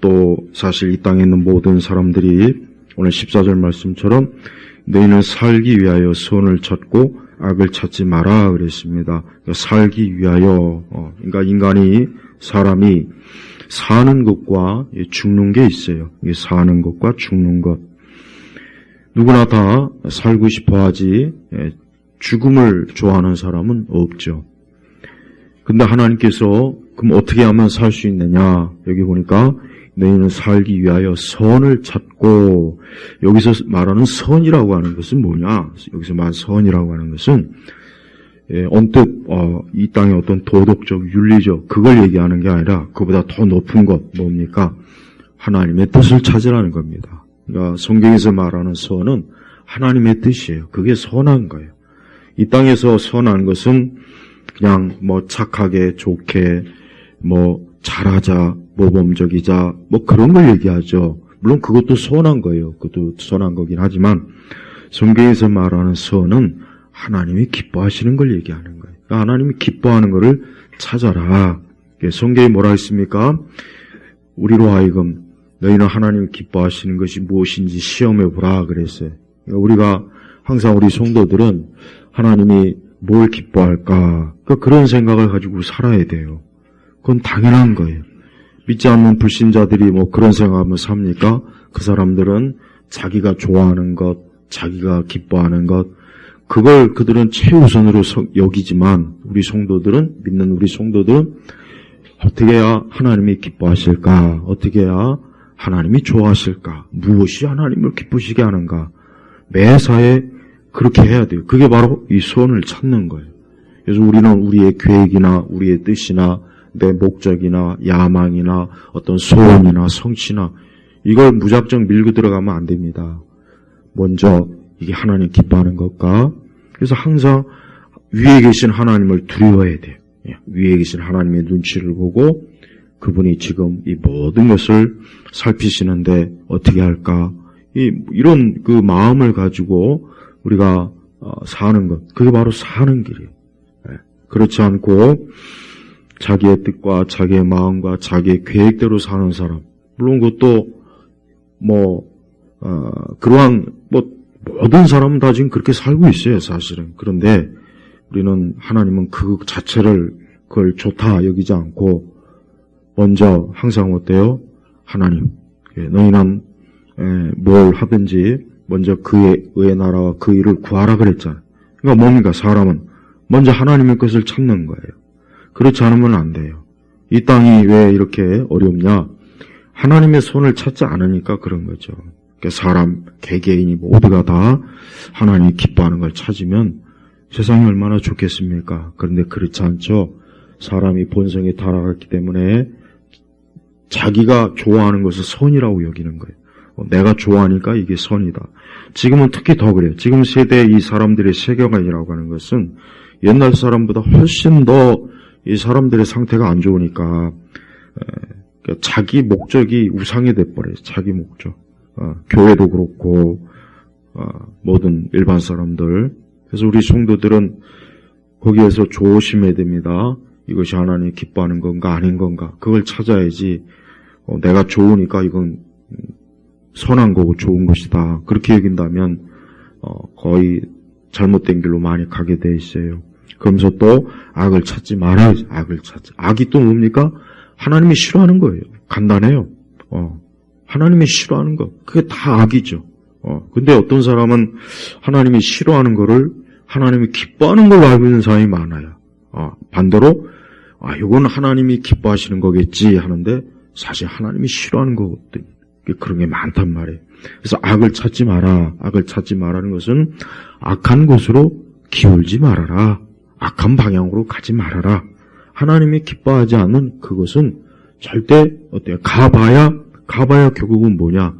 또 사실 이 땅에 있는 모든 사람들이 오늘 14절 말씀처럼 너희는 살기 위하여 선을 찾고 악을 찾지 마라 그랬습니다. 그러니까 살기 위하여 그러니까 인간이 사람이 사는 것과 죽는 게 있어요. 사는 것과 죽는 것. 누구나 다 살고 싶어 하지 죽음을 좋아하는 사람은 없죠. 근데 하나님께서 그럼 어떻게 하면 살 수 있느냐? 여기 보니까 너희는 살기 위하여 선을 찾고, 여기서 말하는 선이라고 하는 것은 뭐냐? 여기서 말하는 선이라고 하는 것은 언뜻 이 땅의 어떤 도덕적, 윤리적 그걸 얘기하는 게 아니라 그보다 더 높은 것 뭡니까? 하나님의 뜻을 찾으라는 겁니다. 그러니까 성경에서 말하는 선은 하나님의 뜻이에요. 그게 선한 거예요. 이 땅에서 선한 것은 그냥 착하게 좋게 잘하자 모범적이자 그런 걸 얘기하죠. 물론 그것도 선한 거예요. 그것도 선한 거긴 하지만 성경에서 말하는 선은 하나님이 기뻐하시는 걸 얘기하는 거예요. 그러니까 하나님이 기뻐하는 거를 찾아라. 성경이 뭐라 했습니까? 우리로 하여금 너희는 하나님이 기뻐하시는 것이 무엇인지 시험해 보라 그랬어요. 그러니까 우리가 항상 우리 성도들은 하나님이 뭘 기뻐할까? 그러니까 그런 생각을 가지고 살아야 돼요. 그건 당연한 거예요. 믿지 않는 불신자들이 그런 생각하면 삽니까? 그 사람들은 자기가 좋아하는 것, 자기가 기뻐하는 것, 그걸 그들은 최우선으로 여기지만 믿는 우리 성도들은 어떻게 해야 하나님이 기뻐하실까? 어떻게 해야 하나님이 좋아하실까? 무엇이 하나님을 기쁘시게 하는가? 매사에 그렇게 해야 돼요. 그게 바로 이 선을 찾는 거예요. 그래서 우리는 우리의 계획이나 우리의 뜻이나 내 목적이나 야망이나 어떤 소원이나 성취나 이걸 무작정 밀고 들어가면 안 됩니다. 먼저 이게 하나님 기뻐하는 것과 그래서 항상 위에 계신 하나님을 두려워해야 돼요. 위에 계신 하나님의 눈치를 보고 그분이 지금 이 모든 것을 살피시는데 어떻게 할까? 이런 그 마음을 가지고 우리가 사는 것, 그게 바로 사는 길이에요. 그렇지 않고 자기의 뜻과 자기의 마음과 자기의 계획대로 사는 사람, 물론 그것도 그러한 모든 사람은 다 지금 그렇게 살고 있어요, 사실은. 그런데 우리는 하나님은 그 자체를 그걸 좋다 여기지 않고 먼저 항상 어때요? 하나님, 너희는 뭘 하든지 먼저 그의 나라와 그 일을 구하라 그랬잖아요. 그러니까 뭡니까? 사람은 먼저 하나님의 것을 찾는 거예요. 그렇지 않으면 안 돼요. 이 땅이 왜 이렇게 어렵냐? 하나님의 손을 찾지 않으니까 그런 거죠. 그러니까 사람, 개개인이 모두가 다 하나님이 기뻐하는 걸 찾으면 세상이 얼마나 좋겠습니까? 그런데 그렇지 않죠. 사람이 본성에 타락했기 때문에 자기가 좋아하는 것을 선이라고 여기는 거예요. 내가 좋아하니까 이게 선이다. 지금은 특히 더 그래요. 지금 세대의 이 사람들의 세계관이라고 하는 것은 옛날 사람보다 훨씬 더 이 사람들의 상태가 안 좋으니까 자기 목적이 우상이 돼버려요. 자기 목적. 교회도 그렇고 모든 일반 사람들. 그래서 우리 성도들은 거기에서 조심해야 됩니다. 이것이 하나님이 기뻐하는 건가 아닌 건가. 그걸 찾아야지 내가 좋으니까 이건 선한 거고 좋은 것이다. 그렇게 여긴다면 거의 잘못된 길로 많이 가게 돼 있어요. 그러면서 또 악을 찾지 말아야지. 악을 찾지. 악이 또 뭡니까? 하나님이 싫어하는 거예요. 간단해요. 하나님이 싫어하는 거. 그게 다 악이죠. 근데 어떤 사람은 하나님이 싫어하는 거를 하나님이 기뻐하는 걸로 알고 있는 사람이 많아요. 반대로 이건 하나님이 기뻐하시는 거겠지 하는데 사실 하나님이 싫어하는 거거든요. 그런 게 많단 말이에요. 그래서 악을 찾지 마라. 악을 찾지 말라는 것은 악한 곳으로 기울지 말아라. 악한 방향으로 가지 말아라. 하나님이 기뻐하지 않는 그것은 절대 어때요? 가봐야 결국은 뭐냐?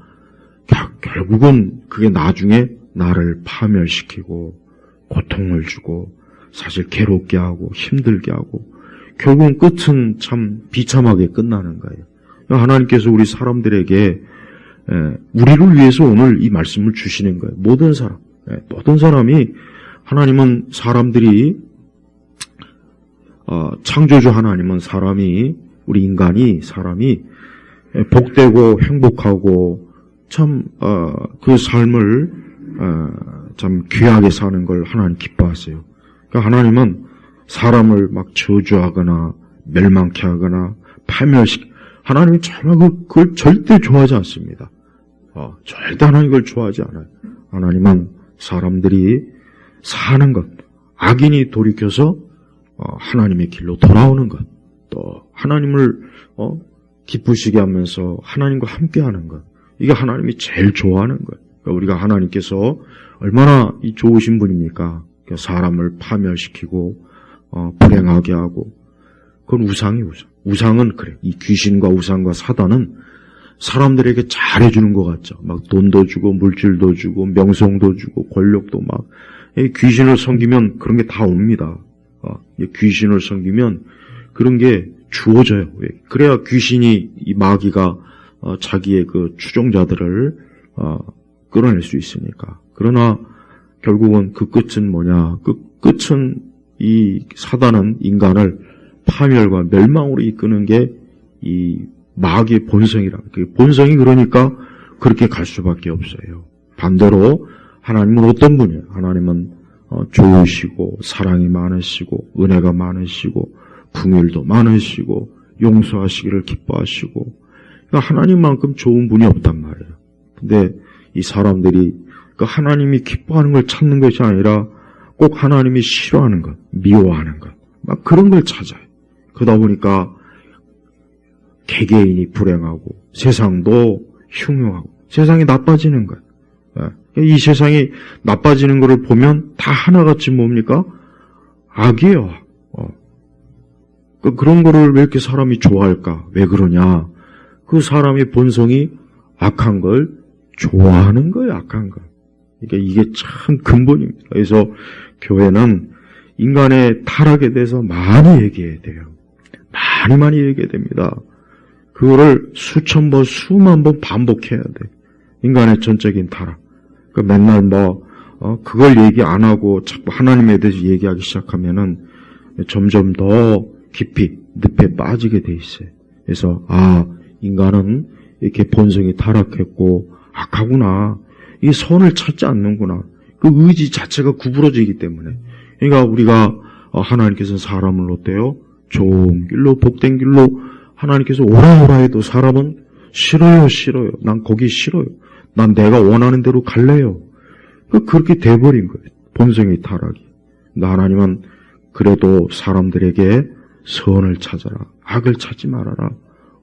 결국은 그게 나중에 나를 파멸시키고 고통을 주고 사실 괴롭게 하고 힘들게 하고 결국은 끝은 참 비참하게 끝나는 거예요. 하나님께서 우리 사람들에게 우리를 위해서 오늘 이 말씀을 주시는 거예요. 모든 사람이 하나님은 사람들이 창조주 하나님은 우리 인간이 사람이 복되고 행복하고 참 그 삶을 참 귀하게 사는 걸 하나님 기뻐하세요. 그러니까 하나님은 사람을 막 저주하거나 멸망케 하거나 하나님이 정말 그걸 절대 좋아하지 않습니다. 절대 하나님 그걸 좋아하지 않아요. 하나님은 사람들이 사는 것, 악인이 돌이켜서 하나님의 길로 돌아오는 것, 또 하나님을 기쁘시게 하면서 하나님과 함께하는 것, 이게 하나님이 제일 좋아하는 거예요. 그러니까 우리가 하나님께서 얼마나 좋으신 분입니까? 사람을 파멸시키고 불행하게 하고, 그건 우상이 우상. 우상은 그래. 이 귀신과 우상과 사단은 사람들에게 잘해주는 것 같죠. 막 돈도 주고 물질도 주고 명성도 주고 권력도 막. 귀신을 섬기면 그런 게 다 옵니다. 귀신을 섬기면 그런 게 주어져요. 그래야 귀신이, 이 마귀가 자기의 그 추종자들을 끌어낼 수 있으니까. 그러나 결국은 그 끝은 뭐냐? 그 끝은 이 사단은 인간을 파멸과 멸망으로 이끄는 게 이 마귀의 본성이라. 그 본성이 그러니까 그렇게 갈 수밖에 없어요. 반대로 하나님은 어떤 분이에요? 하나님은 좋으시고 사랑이 많으시고 은혜가 많으시고 긍휼도 많으시고 용서하시기를 기뻐하시고, 그러니까 하나님만큼 좋은 분이 없단 말이에요. 근데 이 사람들이 그 하나님이 기뻐하는 걸 찾는 것이 아니라 꼭 하나님이 싫어하는 것, 미워하는 것, 막 그런 걸 찾아요. 그러다 보니까 개개인이 불행하고 세상도 흉흉하고 세상이 나빠지는 거예요. 이 세상이 나빠지는 것을 보면 다 하나같이 뭡니까? 악이에요. 그런 거를 왜 이렇게 사람이 좋아할까? 왜 그러냐? 그 사람의 본성이 악한 걸 좋아하는 거예요, 악한 걸. 그러니까 이게 참 근본입니다. 그래서 교회는 인간의 타락에 대해서 많이 얘기해야 돼요. 많이 얘기해야 됩니다. 그거를 수천 번, 수만 번 반복해야 돼. 인간의 전적인 타락. 그러니까 맨날 그걸 얘기 안 하고 자꾸 하나님에 대해서 얘기하기 시작하면은 점점 더 깊이 늪에 빠지게 돼 있어요. 그래서 인간은 이렇게 본성이 타락했고 악하구나. 이 선을 찾지 않는구나. 그 의지 자체가 구부러지기 때문에. 그러니까 우리가 하나님께서는 사람을 어때요? 좋은 길로 복된 길로 하나님께서 오라 해도 사람은 싫어요. 난 거기 싫어요. 난 내가 원하는 대로 갈래요. 그렇게 돼버린 거예요. 본성의 타락이. 근데 하나님은 그래도 사람들에게 선을 찾아라. 악을 찾지 말아라.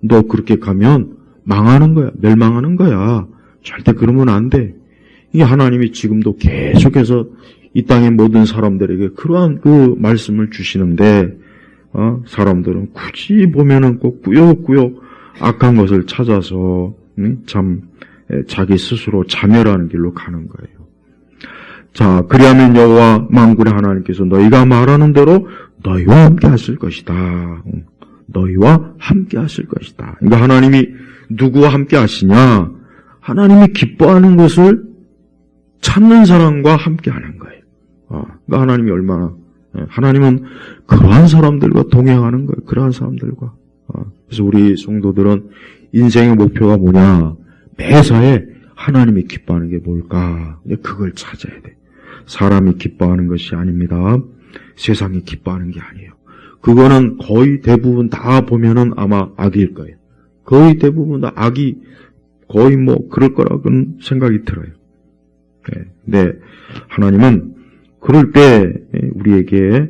너 그렇게 가면 망하는 거야. 멸망하는 거야. 절대 그러면 안 돼. 이게 하나님이 지금도 계속해서 이 땅의 모든 사람들에게 그러한 그 말씀을 주시는데, 사람들은 굳이 보면은 꼭 꾸역꾸역 악한 것을 찾아서, 참, 자기 스스로 자멸하는 길로 가는 거예요. 자, 그리하면 여호와 만군의 하나님께서 너희가 말하는 대로 너희와 함께 하실 것이다. 너희와 함께 하실 것이다. 그러니까 하나님이 누구와 함께 하시냐? 하나님이 기뻐하는 것을 찾는 사람과 함께 하는 거예요. 그러니까 하나님이 하나님은 그러한 사람들과 동행하는 거예요. 그러한 사람들과. 그래서 우리 성도들은 인생의 목표가 뭐냐? 매사에 하나님이 기뻐하는 게 뭘까? 그걸 찾아야 돼. 사람이 기뻐하는 것이 아닙니다. 세상이 기뻐하는 게 아니에요. 그거는 거의 대부분 다 보면은 아마 악일 거예요. 거의 대부분 다 악이 거의 그럴 거라고는 생각이 들어요. 근데 하나님은 그럴 때 우리에게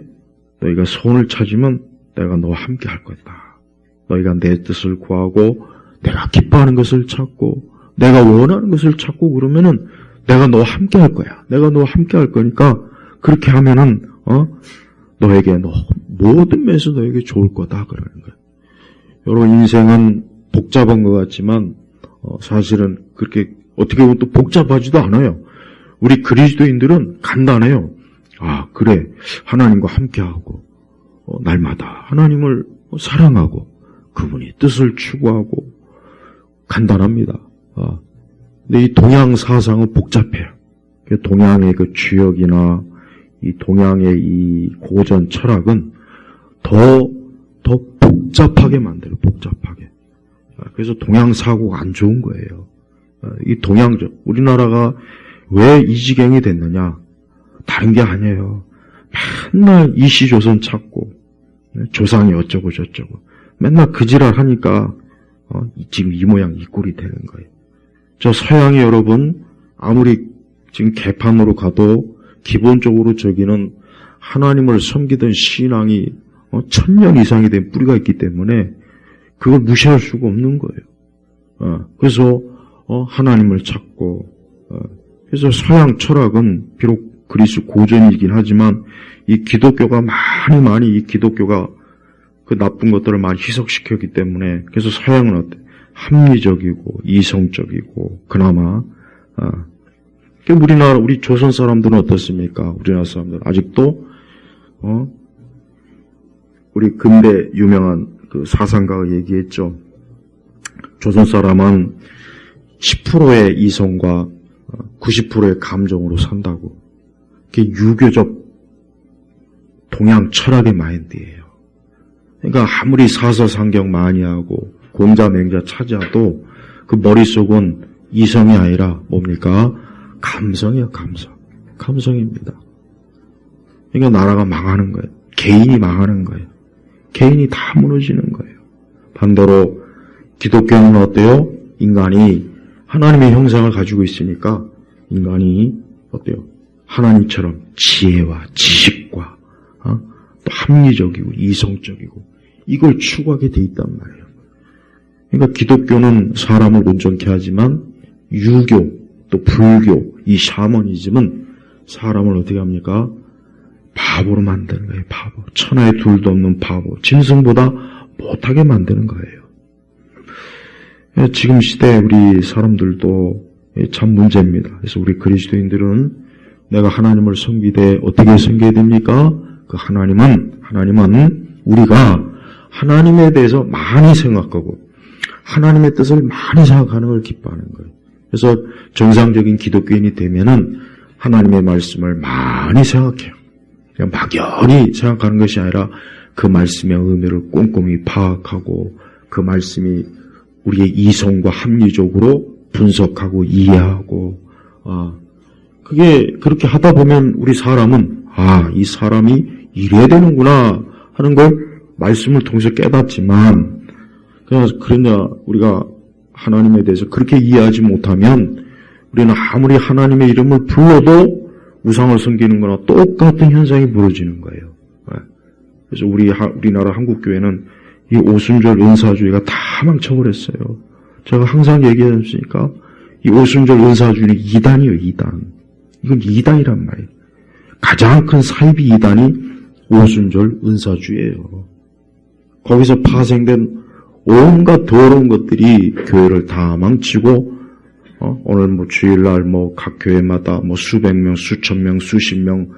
너희가 손을 찾으면 내가 너와 함께 할 거다. 너희가 내 뜻을 구하고 내가 기뻐하는 것을 찾고 내가 원하는 것을 찾고 그러면은 내가 너와 함께 할 거야. 내가 너와 함께 할 거니까 그렇게 하면은 너에게 모든 면에서 너에게 좋을 거다 그러는 거예요. 여러분 인생은 복잡한 것 같지만 사실은 그렇게 어떻게 보면 또 복잡하지도 않아요. 우리 그리스도인들은 간단해요. 그래 하나님과 함께하고 날마다 하나님을 사랑하고 그분이 뜻을 추구하고 간단합니다. 근데 이 동양 사상은 복잡해요. 동양의 그 주역이나 이 동양의 이 고전 철학은 더 복잡하게 만들어요. 복잡하게. 그래서 동양 사고가 안 좋은 거예요. 이 동양적, 우리나라가 왜 이 지경이 됐느냐? 다른 게 아니에요. 맨날 이시조선 찾고, 조상이 어쩌고 저쩌고, 맨날 그 지랄 하니까, 지금 이 모양 이 꼴이 되는 거예요. 저 서양이 여러분, 아무리 지금 개판으로 가도, 기본적으로 저기는 하나님을 섬기던 신앙이 1000년 이상이 된 뿌리가 있기 때문에, 그걸 무시할 수가 없는 거예요. 그래서, 하나님을 찾고, 그래서 서양 철학은 비록 그리스 고전이긴 하지만 이 기독교가 많이 이 기독교가 그 나쁜 것들을 많이 희석시켰기 때문에 그래서 서양은 어때? 합리적이고 이성적이고 그나마 우리나라 우리 조선 사람들은 어떻습니까? 우리나라 사람들 아직도 우리 근대 유명한 그 사상가가 얘기했죠. 조선 사람은 10%의 이성과 90%의 감정으로 산다고. 그게 유교적 동양 철학의 마인드예요. 그러니까 아무리 사서상경 많이 하고 공자맹자 찾아도 그 머릿속은 이성이 아니라 뭡니까? 감성이에요, 감성. 감성입니다. 그러니까 나라가 망하는 거예요. 개인이 망하는 거예요. 개인이 다 무너지는 거예요. 반대로 기독교는 어때요? 인간이 하나님의 형상을 가지고 있으니까 인간이 어때요? 하나님처럼 지혜와 지식과 또 합리적이고 이성적이고 이걸 추구하게 돼 있단 말이에요. 그러니까 기독교는 사람을 온전케 하지만 유교 또 불교 이 샤머니즘은 사람을 어떻게 합니까? 바보로 만드는 거예요. 바보. 천하에 둘도 없는 바보. 짐승보다 못하게 만드는 거예요. 지금 시대에 우리 사람들도 참 문제입니다. 그래서 우리 그리스도인들은 내가 하나님을 섬기되 어떻게 섬겨야 됩니까? 그 하나님은 우리가 하나님에 대해서 많이 생각하고 하나님의 뜻을 많이 생각하는 걸 기뻐하는 거예요. 그래서 정상적인 기독교인이 되면은 하나님의 말씀을 많이 생각해요. 그냥 막연히 생각하는 것이 아니라 그 말씀의 의미를 꼼꼼히 파악하고 그 말씀이 우리의 이성과 합리적으로 분석하고 이해하고 그게 그렇게 하다 보면 우리 사람은 이 사람이 이래야 되는구나 하는 걸 말씀을 통해서 깨닫지만 그러냐 우리가 하나님에 대해서 그렇게 이해하지 못하면 우리는 아무리 하나님의 이름을 불러도 우상을 섬기는 거나 똑같은 현상이 벌어지는 거예요. 그래서 우리나라 한국교회는 이 오순절 은사주의가 다 망쳐버렸어요. 제가 항상 얘기했으니까 이 오순절 은사주의는 이단이에요, 이단. 이건 이단이란 말이에요. 가장 큰 사이비 이단이 오순절 은사주의예요. 거기서 파생된 온갖 더러운 것들이 교회를 다 망치고 오늘 주일날 각 교회마다 수백 명, 수천 명, 수십 명,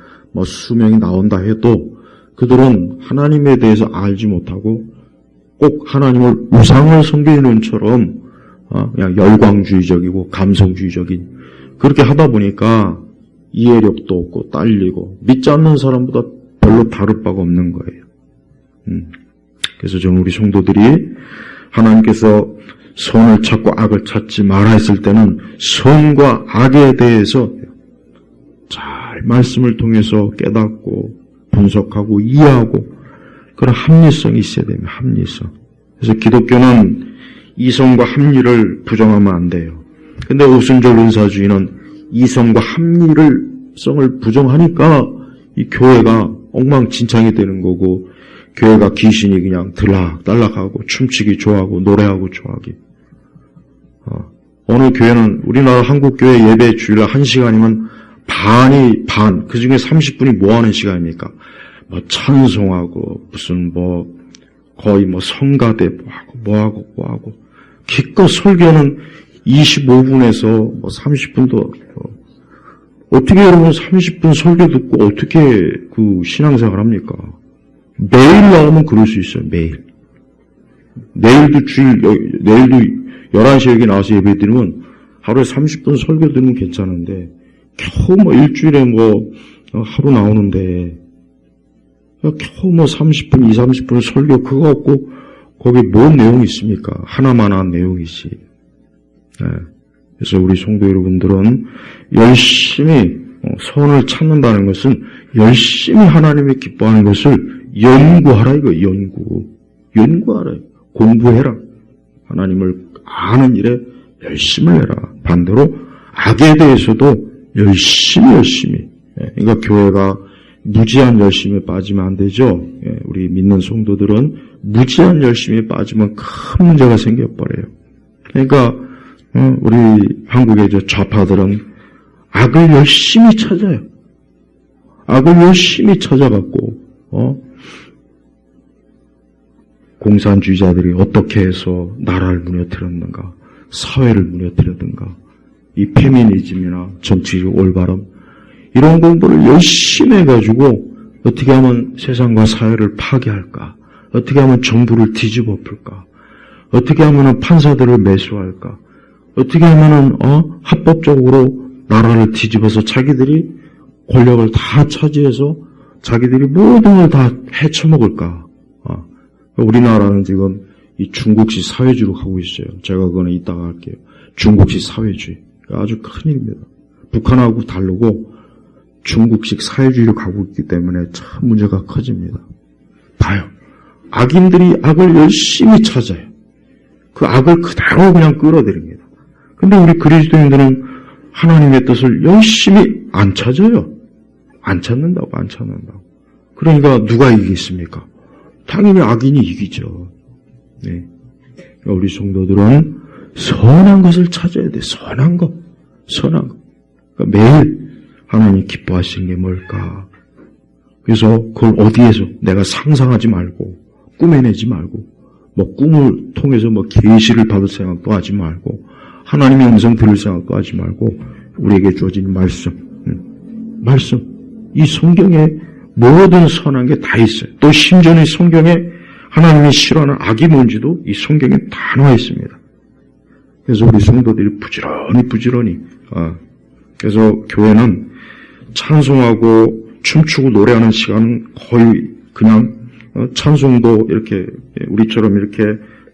수명이 나온다 해도 그들은 하나님에 대해서 알지 못하고 꼭 하나님을 우상을 섬기는 것처럼 그냥 열광주의적이고 감성주의적인 그렇게 하다 보니까 이해력도 없고 딸리고 믿지 않는 사람보다 별로 다를 바가 없는 거예요. 그래서 저는 우리 성도들이 하나님께서 선을 찾고 악을 찾지 마라 했을 때는 선과 악에 대해서 잘 말씀을 통해서 깨닫고 분석하고 이해하고 그런 합리성이 있어야 됩니다. 합리성. 그래서 기독교는 이성과 합리를 부정하면 안 돼요. 근데 오순절 은사주의는 이성과 합리성을 부정하니까 이 교회가 엉망진창이 되는 거고 교회가 귀신이 그냥 들락달락하고 춤추기 좋아하고 노래하고 좋아하기. 어느 교회는 우리나라 한국교회 예배 주일날 1시간이면 반, 그 중에 30분이 뭐 하는 시간입니까? 찬송하고, 무슨 거의 성가대 뭐하고. 기껏 설교는 25분에서 30분도, 어떻게 여러분 30분 설교 듣고 어떻게 그 신앙생활 합니까? 매일 나오면 그럴 수 있어요, 매일. 내일도 11시에 여기 나와서 예배 드리면 하루에 30분 설교 들으면 괜찮은데, 겨우 일주일에 하루 나오는데, 겨우 30분, 20, 30분 설교 그거 갖고 거기 뭔 내용이 있습니까? 하나만한 내용이지. 네. 그래서 우리 성도 여러분들은 열심히 선을 찾는다는 것은 열심히 하나님이 기뻐하는 것을 연구하라 이거. 연구하라. 공부해라. 하나님을 아는 일에 열심을 해라. 반대로 악에 대해서도 열심히. 그러니까 교회가 무지한 열심에 빠지면 안 되죠. 우리 믿는 성도들은 무지한 열심에 빠지면 큰 문제가 생겨버려요. 그러니까 우리 한국의 좌파들은 악을 열심히 찾아요. 악을 열심히 찾아갖고 공산주의자들이 어떻게 해서 나라를 무너뜨렸는가, 사회를 무너뜨렸는가, 이 페미니즘이나 정치적 올바름 이런 공부를 열심히 해가지고 어떻게 하면 세상과 사회를 파괴할까, 어떻게 하면 정부를 뒤집어 풀까, 어떻게 하면 판사들을 매수할까, 어떻게 하면 합법적으로 나라를 뒤집어서 자기들이 권력을 다 차지해서 자기들이 모든 걸 다 헤쳐먹을까. 우리나라는 지금 이 중국식 사회주의로 가고 있어요. 제가 그거는 이따가 할게요. 중국식 사회주의. 아주 큰일입니다. 북한하고 다르고 중국식 사회주의로 가고 있기 때문에 참 문제가 커집니다. 봐요. 악인들이 악을 열심히 찾아요. 그 악을 그대로 그냥 끌어들입니다. 근데 우리 그리스도인들은 하나님의 뜻을 열심히 안 찾아요. 안 찾는다고. 그러니까 누가 이기겠습니까? 당연히 악인이 이기죠. 네. 우리 성도들은 선한 것을 찾아야 돼. 선한 거. 그러니까 매일 하나님이 기뻐하시는 게 뭘까? 그래서 그걸 어디에서 내가 상상하지 말고 꾸며내지 말고 꿈을 통해서 계시를 받을 생각도 하지 말고 하나님의 음성 들을 생각도 하지 말고 우리에게 주어진 말씀. 이 성경에 모든 선한 게 다 있어요. 또 심지어는 성경에 하나님이 싫어하는 악이 뭔지도 이 성경에 다 나와 있습니다. 그래서 우리 성도들이 부지런히 그래서 교회는 찬송하고 춤추고 노래하는 시간은 거의 그냥 찬송도 이렇게 우리처럼 이렇게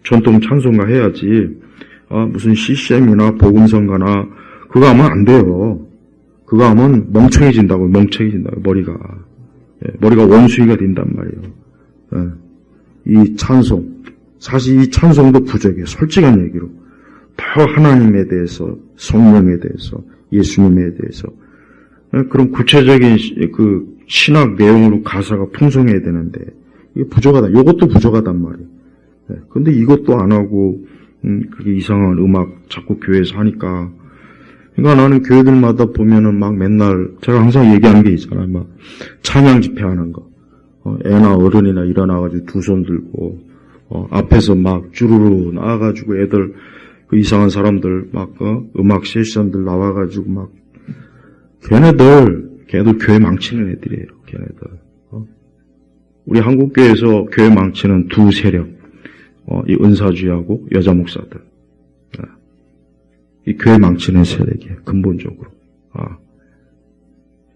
전통 찬송가 해야지 무슨 CCM이나 복음성가나 그거 하면 안 돼요. 그거 하면 멍청해진다고 머리가 원숭이가 된단 말이에요. 이 찬송 사실 이 찬송도 부족해요. 솔직한 얘기로 더 하나님에 대해서 성령에 대해서 예수님에 대해서 그런 구체적인 그 신학 내용으로 가사가 풍성해야 되는데 이게 부족하다. 이것도 부족하단 말이에요. 근데 이것도 안 하고 그게 이상한 음악 자꾸 교회에서 하니까 그러니까 나는 교회들마다 보면은 막 맨날 제가 항상 얘기하는 게 있잖아요. 막 찬양 집회하는 거. 애나 어른이나 일어나가지고 두 손 들고 앞에서 막 주르르 나와가지고 애들 그 이상한 사람들 막 음악 세션들 나와가지고 막 걔네들 교회 망치는 애들이에요. 걔네들. 우리 한국교회에서 교회 망치는 두 세력. 이 은사주의하고 여자 목사들. 이 교회 망치는 세력이에요. 근본적으로.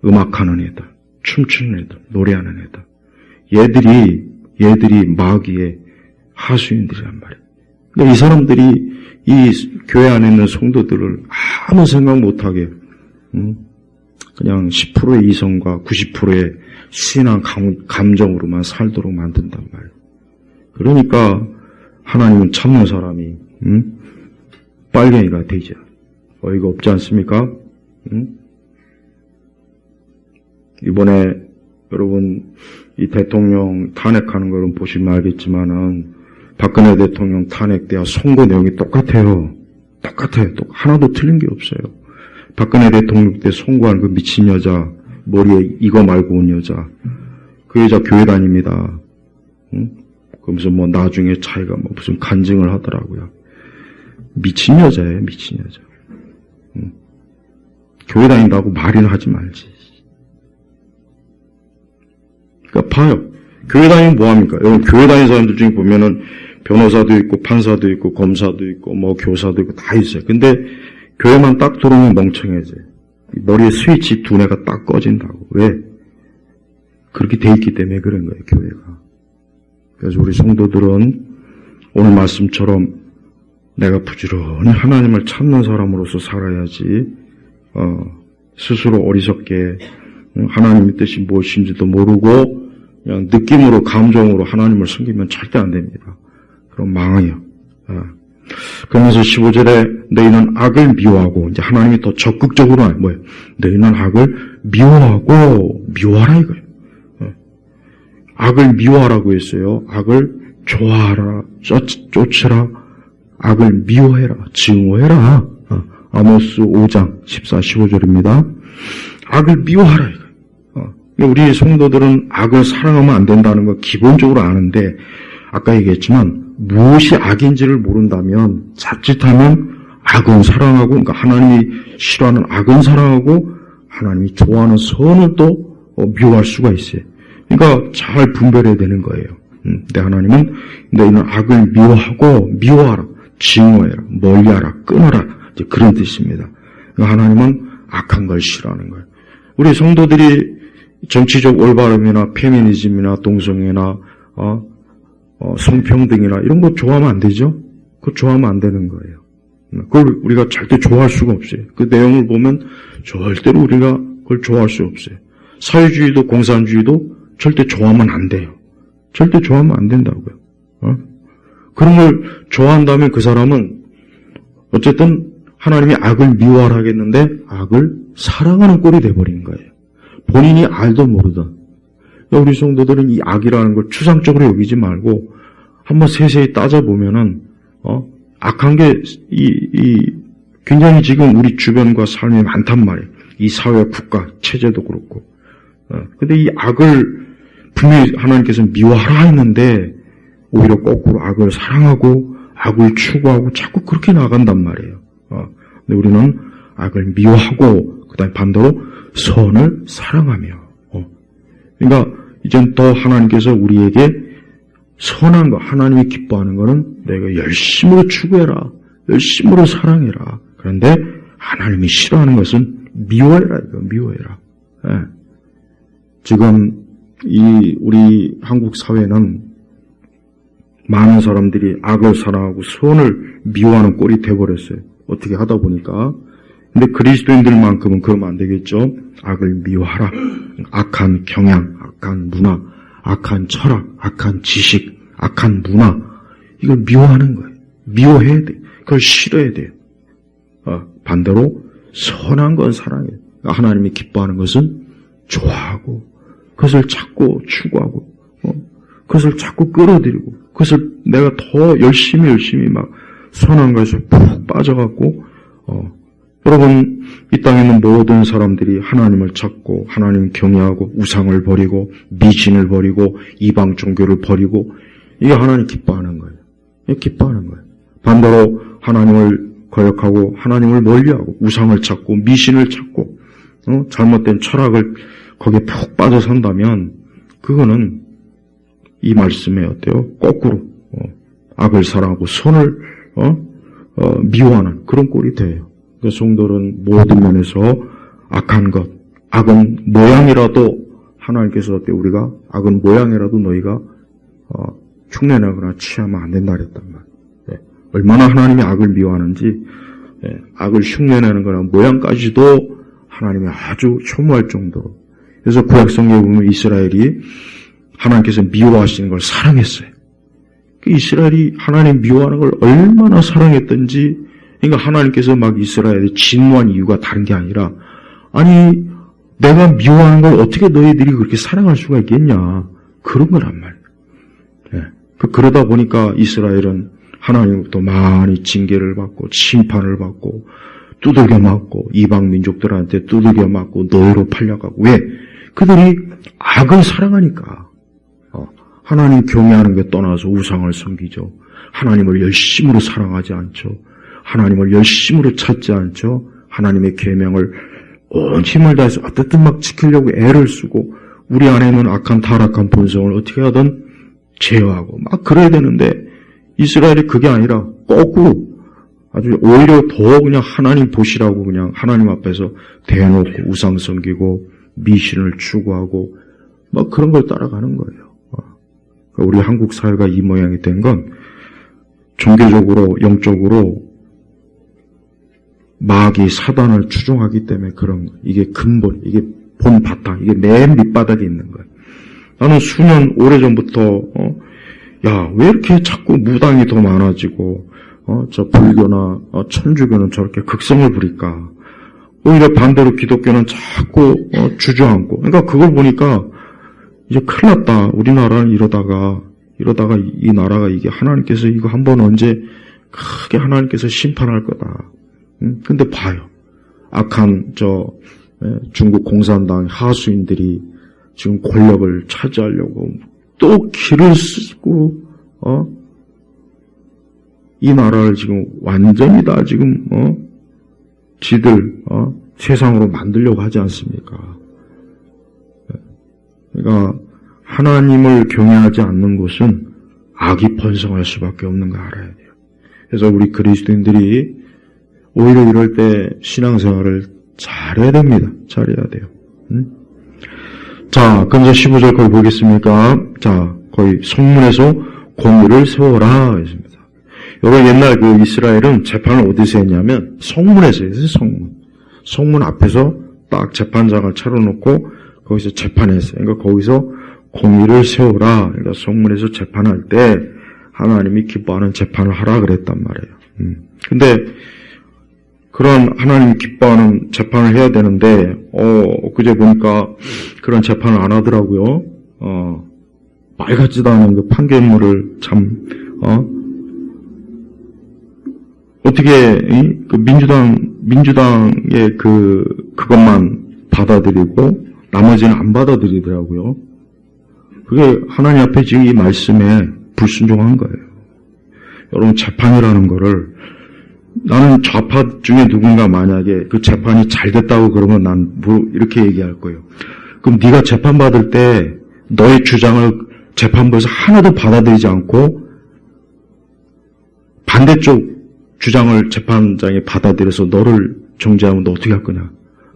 음악하는 애들, 춤추는 애들, 노래하는 애들. 얘들이 마귀의 하수인들이란 말이에요. 그러니까 이 사람들이 이 교회 안에 있는 성도들을 아무 생각 못하게 그냥 10%의 이성과 90%의 신앙 감정으로만 살도록 만든단 말이에요. 그러니까 하나님은 참는 사람이 빨갱이가 되죠. 어이가 없지 않습니까? 이번에 여러분 이 대통령 탄핵하는 걸 보시면 알겠지만은 박근혜 대통령 탄핵 때와 선거 내용이 똑같아요. 하나도 틀린 게 없어요. 박근혜 대통령 때 선고한 그 미친 여자, 머리에 이거 말고 온 여자, 그 여자 교회 다닙니다. 그러면서 나중에 자기가 무슨 간증을 하더라고요. 미친 여자예요, 미친 여자. 교회 다닌다고 말이나 하지 말지. 그러니까 봐요. 교회 다니면 뭐합니까? 여러분, 교회 다니는 사람들 중에 보면은 변호사도 있고, 판사도 있고, 검사도 있고, 교사도 있고, 다 있어요. 근데 교회만 딱 들어오면 멍청해져요. 머리에 스위치 두뇌가 딱 꺼진다고. 왜? 그렇게 돼 있기 때문에 그런 거예요, 교회가. 그래서 우리 성도들은 오늘 말씀처럼 내가 부지런히 하나님을 찾는 사람으로서 살아야지 스스로 어리석게 하나님의 뜻이 무엇인지도 모르고 그냥 느낌으로 감정으로 하나님을 섬기면 절대 안 됩니다. 그럼 망해요. 그러면서 15절에 너희는 악을 미워하고, 이제 하나님이 더 적극적으로 뭐예요? 너희는 악을 미워하라 이거예요. 악을 미워하라고 했어요. 악을 좋아하라, 쫓으라, 악을 미워해라, 증오해라. 아모스 5장 14, 15절입니다. 악을 미워하라 이거예요. 우리 성도들은 악을 사랑하면 안 된다는 거 기본적으로 아는데, 아까 얘기했지만 무엇이 악인지를 모른다면 자칫하면 악은 사랑하고, 그러니까 하나님이 싫어하는 악은 사랑하고 하나님이 좋아하는 선을 또 미워할 수가 있어요. 그러니까 잘 분별해야 되는 거예요. 내 하나님은 너희는 악을 미워하라, 증오해라, 멀리하라, 끊어라, 이제 그런 뜻입니다. 그러니까 하나님은 악한 걸 싫어하는 거예요. 우리 성도들이 정치적 올바름이나 페미니즘이나 동성애나 성평등이나 이런 거 좋아하면 안 되죠? 그거 좋아하면 안 되는 거예요. 그걸 우리가 절대 좋아할 수가 없어요. 그 내용을 보면 절대로 우리가 그걸 좋아할 수 없어요. 사회주의도 공산주의도 절대 좋아하면 안 돼요. 절대 좋아하면 안 된다고요. 그런 걸 좋아한다면 그 사람은 어쨌든 하나님이 악을 미워하라 하겠는데 악을 사랑하는 꼴이 돼버린 거예요. 본인이 알도 모르던. 우리 성도들은 이 악이라는 걸 추상적으로 여기지 말고 한번 세세히 따져보면은 악한 게 굉장히 지금 우리 주변과 삶이 많단 말이에요. 이 사회, 국가, 체제도 그렇고. 근데 이 악을 분명히 하나님께서 미워하라 했는데 오히려 거꾸로 악을 사랑하고 악을 추구하고 자꾸 그렇게 나간단 말이에요. 근데 우리는 악을 미워하고 그다음에 반대로 선을 사랑하며. 그러니까 이젠 더 하나님께서 우리에게 선한 거, 하나님이 기뻐하는 거는 내가 열심으로 추구해라, 열심으로 사랑해라. 그런데 하나님이 싫어하는 것은 미워해라, 이거 미워해라. 지금 우리 한국 사회는 많은 사람들이 악을 사랑하고 선을 미워하는 꼴이 돼버렸어요. 어떻게 하다 보니까. 근데 그리스도인들만큼은 그러면 안 되겠죠. 악을 미워하라. 악한 경향, 악한 문화, 악한 철학, 악한 지식, 악한 문화, 이걸 미워하는 거예요. 미워해야 돼. 그걸 싫어해야 돼요. 반대로 선한 건 사랑해요. 하나님이 기뻐하는 것은 좋아하고 그것을 찾고 추구하고 그것을 자꾸 끌어들이고 그것을 내가 더 열심히 막 선한 것에 푹 빠져갖고 여러분, 이 땅에 있는 모든 사람들이 하나님을 찾고 하나님을 경외하고 우상을 버리고 미신을 버리고 이방 종교를 버리고 이게 하나님 기뻐하는 거예요. 이게 기뻐하는 거예요. 반대로 하나님을 거역하고 하나님을 멀리하고 우상을 찾고 미신을 찾고 잘못된 철학을 거기에 푹 빠져 산다면 그거는 이 말씀에 어때요? 거꾸로 악을 사랑하고 선을 미워하는 그런 꼴이 돼요. 그 성도는 모든 면에서 악한 것, 악은 모양이라도 하나님께서 어때 우리가 악은 모양이라도 너희가 흉내내거나 취하면 안 된다 그랬단 말이에요. 얼마나 하나님이 악을 미워하는지 악을 흉내내는 거나 모양까지도 하나님이 아주 혐오할 정도로. 그래서 구약성경에 보면 이스라엘이 하나님께서 미워하시는 걸 사랑했어요. 그 이스라엘이 하나님 미워하는 걸 얼마나 사랑했던지. 그러니까 하나님께서 막 이스라엘에 진노한 이유가 다른 게 아니라 아니 내가 미워하는 걸 어떻게 너희들이 그렇게 사랑할 수가 있겠냐 그런 거란 말이에요. 그러다 보니까 이스라엘은 하나님부터 많이 징계를 받고 심판을 받고 두들겨 맞고 이방 민족들한테 두들겨 맞고 노예로 팔려가고 왜? 그들이 악을 사랑하니까 하나님 경외하는 게 떠나서 우상을 섬기죠. 하나님을 열심으로 사랑하지 않죠. 하나님을 열심으로 찾지 않죠. 하나님의 계명을 온 힘을 다해서 어쨌든 막 지키려고 애를 쓰고 우리 안에 있는 악한 타락한 본성을 어떻게 하든 제어하고 막 그래야 되는데 이스라엘이 그게 아니라 거꾸로 아주 오히려 더 그냥 하나님 보시라고 그냥 하나님 앞에서 대놓고 우상 섬기고 미신을 추구하고 막 그런 걸 따라가는 거예요. 우리 한국 사회가 이 모양이 된 건 종교적으로, 영적으로 마귀 사단을 추종하기 때문에 그런 거예요. 이게 근본, 이게 본 바탕, 이게 맨 밑바닥에 있는 거예요. 나는 수년, 오래전부터 야, 왜 이렇게 자꾸 무당이 더 많아지고 저 불교나 천주교는 저렇게 극성을 부릴까? 오히려 반대로 기독교는 자꾸 주저앉고. 그러니까 그걸 보니까 이제 큰일 났다. 우리나라는 이러다가 이 나라가 이게 하나님께서 이거 한번 언제 크게 하나님께서 심판할 거다. 근데 봐요. 악한 중국 공산당 하수인들이 지금 권력을 차지하려고 또 길을 쓰고 이 나라를 지금 완전히 다 지금 지들 세상으로 만들려고 하지 않습니까? 그러니까 하나님을 경외하지 않는 곳은 악이 번성할 수밖에 없는 거 알아야 돼요. 그래서 우리 그리스도인들이 오히려 이럴 때 신앙생활을 잘해야 됩니다. 잘해야 돼요. 자, 그럼 이제 15절 거기 보겠습니까? 자, 거의 성문에서 공의를 세워라 했습니다. 여러분 옛날 그 이스라엘은 재판을 어디서 했냐면 성문에서 했어요. 성문 앞에서 딱 재판장을 차려놓고 거기서 재판했어요. 그러니까 거기서 공의를 세워라. 그러니까 성문에서 재판할 때 하나님이 기뻐하는 재판을 하라 그랬단 말이에요. 근데 그런 하나님이 기뻐하는 재판을 해야 되는데 그제 보니까 그런 재판을 안 하더라고요. 말 같지도 않은 그 판결문을 참 어떻게 그 민주당의 그것만 받아들이고 나머지는 안 받아들이더라고요. 그게 하나님 앞에 지금 이 말씀에 불순종한 거예요. 여러분 재판이라는 거를 나는 좌파 중에 누군가 만약에 그 재판이 잘 됐다고 그러면 난 뭐 이렇게 얘기할 거예요. 그럼 네가 재판받을 때 너의 주장을 재판부에서 하나도 받아들이지 않고 반대쪽 주장을 재판장에 받아들여서 너를 정죄하면 너 어떻게 할 거냐.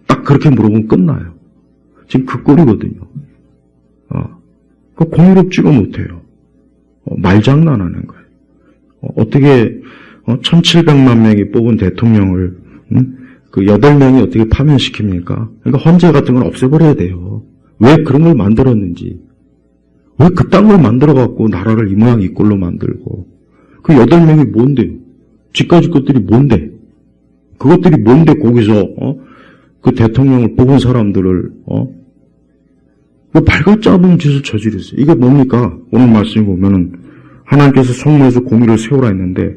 딱 그렇게 물어보면 끝나요. 지금 그 꼴이거든요. 그 공의롭지가 못해요. 말장난하는 거예요. 어떻게 1700만 명이 뽑은 대통령을 그 8명이 어떻게 파면시킵니까? 그러니까 헌재 같은 건 없애버려야 돼요. 왜 그런 걸 만들었는지. 왜 그딴 걸 만들어갖고 나라를 이 모양 이 꼴로 만들고. 그 8명이 뭔데요? 지까지 것들이 뭔데? 그것들이 뭔데 거기서 그 대통령을 뽑은 사람들을 그 발갓 잡은 짓을 저지르세요. 이게 뭡니까? 오늘 말씀에 보면은 하나님께서 성문에서 공의를 세우라 했는데